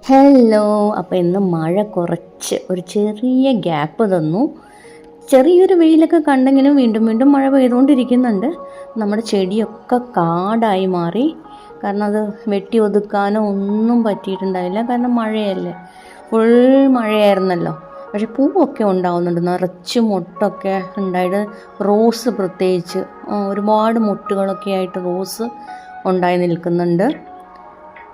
Hello. അപ്പോൾ ഇന്ന് മഴ കുറച്ച് ഒരു ചെറിയ ഗ്യാപ്പ് തന്നു. ചെറിയൊരു വെയിലൊക്കെ കണ്ടെങ്കിലും വീണ്ടും വീണ്ടും മഴ പെയ്തുകൊണ്ടിരിക്കുന്നുണ്ട്. നമ്മുടെ ചെടിയൊക്കെ കാടായി മാറി. കാരണം അത് വെട്ടി ഒതുക്കാനോ ഒന്നും പറ്റിയിട്ടുണ്ടായില്ല. കാരണം മഴയല്ലേ, ഫുൾ മഴയായിരുന്നല്ലോ. പക്ഷെ പൂവൊക്കെ ഉണ്ടാവുന്നുണ്ട്, നിറച്ച് മൊട്ടൊക്കെ ഉണ്ടായിട്ട്. റോസ് പ്രത്യേകിച്ച് ഒരുപാട് മൊട്ടുകളൊക്കെ ആയിട്ട് റോസ് ഉണ്ടായി നിൽക്കുന്നുണ്ട്.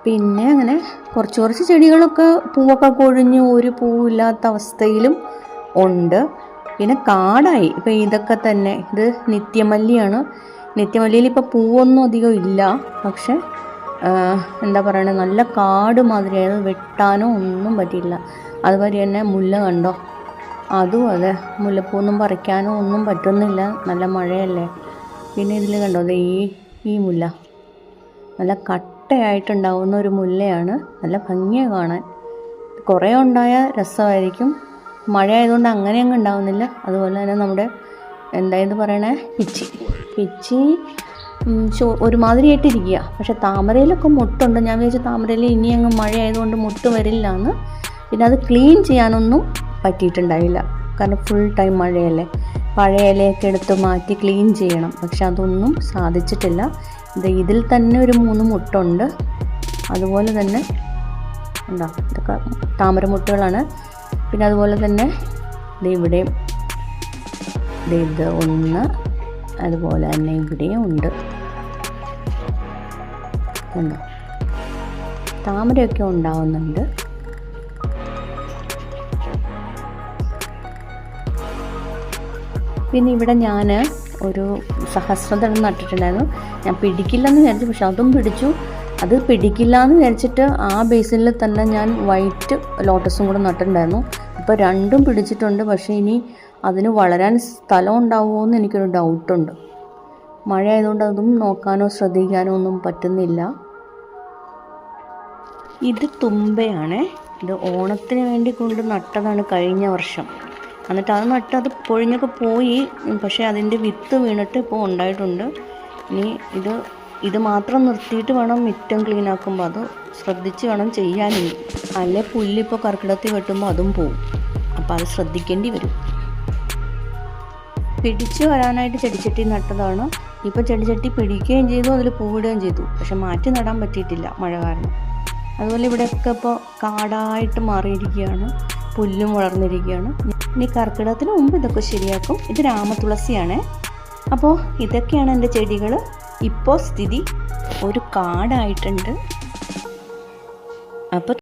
പിന്നെ അങ്ങനെ കുറച്ച് ചെടികളൊക്കെ പൂവൊക്കെ കൊഴിഞ്ഞ് ഒരു പൂവില്ലാത്ത അവസ്ഥയിലും ഉണ്ട്. പിന്നെ കാടായി. ഇപ്പം ഇതൊക്കെ തന്നെ, ഇത് നിത്യമല്ലിയാണ്. നിത്യമല്ലിയിൽ ഇപ്പോൾ പൂവൊന്നും അധികം ഇല്ല. പക്ഷെ എന്താ പറയണത്, നല്ല കാട് മാതിരിയായത്. വെട്ടാനോ ഒന്നും പറ്റിയില്ല. അതുപോലെ തന്നെ മുല്ല കണ്ടോ, അതും അതെ, മുല്ലപ്പൂവൊന്നും പറിക്കാനോ ഒന്നും പറ്റുന്നില്ല, നല്ല മഴയല്ലേ. പിന്നെ ഇതിൽ കണ്ടോ, ഈ മുല്ല നല്ല കട്ടയായിട്ടുണ്ടാവുന്ന ഒരു മുല്ലയാണ്. നല്ല ഭംഗിയാണ് കാണാൻ. കുറേ ഉണ്ടായാൽ രസമായിരിക്കും. മഴ ആയതുകൊണ്ട് അങ്ങനെ അങ്ങ് ഉണ്ടാവുന്നില്ല. അതുപോലെ തന്നെ നമ്മുടെ എന്തായത് പറയണേ, പിച്ചി ഒരുമാതിരിയായിട്ടിരിക്കുക. പക്ഷെ താമരയിലൊക്കെ മുട്ടുണ്ട്. ഞാൻ വിചാരിച്ചു താമരയിൽ ഇനി അങ്ങ് മഴ ആയതുകൊണ്ട് മുട്ട് വരില്ല എന്ന്. പിന്നെ അത് ക്ലീൻ ചെയ്യാനൊന്നും പറ്റിയിട്ടുണ്ടായില്ല. കാരണം ഫുൾ ടൈം മഴയല്ലേ. പഴയ ഇലയൊക്കെ എടുത്ത് മാറ്റി ക്ലീൻ ചെയ്യണം. പക്ഷെ അതൊന്നും സാധിച്ചിട്ടില്ല. ഇതിൽ തന്നെ ഒരു 3 മുട്ടുണ്ട്. അതുപോലെ തന്നെ ഉണ്ടോ, ഇതൊക്കെ താമരമുട്ടുകളാണ്. പിന്നെ അതുപോലെ തന്നെ ഇവിടെയും ഇത് ഒന്ന്, അതുപോലെ തന്നെ ഇവിടെയും ഉണ്ട്. ഉണ്ടോ, താമരയൊക്കെ ഉണ്ടാവുന്നുണ്ട്. പിന്നെ ഇവിടെ ഞാൻ ഒരു സഹസ്രദളം നട്ടിട്ടുണ്ടായിരുന്നു. ഞാൻ പിടിക്കില്ലെന്ന് വിചാരിച്ചു, പക്ഷെ അതും പിടിച്ചു. അത് പിടിക്കില്ല എന്ന് വിചാരിച്ചിട്ട് ആ ബേസിനിൽ തന്നെ ഞാൻ വൈറ്റ് ലോട്ടസും കൂടെ നട്ടിട്ടുണ്ടായിരുന്നു. അപ്പോൾ രണ്ടും പിടിച്ചിട്ടുണ്ട്. പക്ഷേ ഇനി അതിന് വളരാൻ സ്ഥലം ഉണ്ടാവുമോ എന്ന് എനിക്കൊരു ഡൗട്ടുണ്ട്. മഴ ആയതുകൊണ്ട് അതും നോക്കാനോ ശ്രദ്ധിക്കാനോ ഒന്നും പറ്റുന്നില്ല. ഇത് തുമ്പയാണ്. ഇത് ഓണത്തിന് വേണ്ടി കൊണ്ട് നട്ടതാണ് കഴിഞ്ഞ വർഷം. എന്നിട്ട് അത് നട്ടത് പൊഴിഞ്ഞൊക്കെ പോയി. പക്ഷേ അതിൻ്റെ വിത്ത് വീണിട്ട് ഇപ്പോൾ ഉണ്ടായിട്ടുണ്ട്. ഇനി ഇത് മാത്രം നിർത്തിയിട്ട് വേണം മുറ്റം ക്ലീൻ ആക്കുമ്പോൾ. അത് ശ്രദ്ധിച്ച് വേണം ചെയ്യാനില്ല. അല്ലെ പുല്ലിപ്പോൾ കർക്കിടത്തിൽ വെട്ടുമ്പോൾ അതും പോവും. അപ്പോൾ അത് ശ്രദ്ധിക്കേണ്ടി വരും. പിടിച്ചു വരാനായിട്ട് ചെടിച്ചട്ടി നട്ടതാണ്. ഇപ്പോൾ ചെടിച്ചട്ടി പിടിക്കുകയും ചെയ്തു, അതിൽ പൂവിടുകയും ചെയ്തു. പക്ഷെ മാറ്റി നടാൻ പറ്റിയിട്ടില്ല മഴ കാരണം. അതുപോലെ ഇവിടെയൊക്കെ ഇപ്പോൾ കാടായിട്ട് മാറിയിരിക്കുകയാണ്, പുല്ലും വളർന്നിരിക്കുകയാണ്. ഇനി കർക്കിടകത്തിന് മുമ്പ് ഇതൊക്കെ ശരിയാക്കും. ഇത് രാമതുളസിയാണ്. അപ്പോൾ ഇതൊക്കെയാണ് എൻ്റെ ചെടികൾ. ഇപ്പോൾ സ്ഥിതി ഒരു കാടായിട്ടുണ്ട്. അപ്പോൾ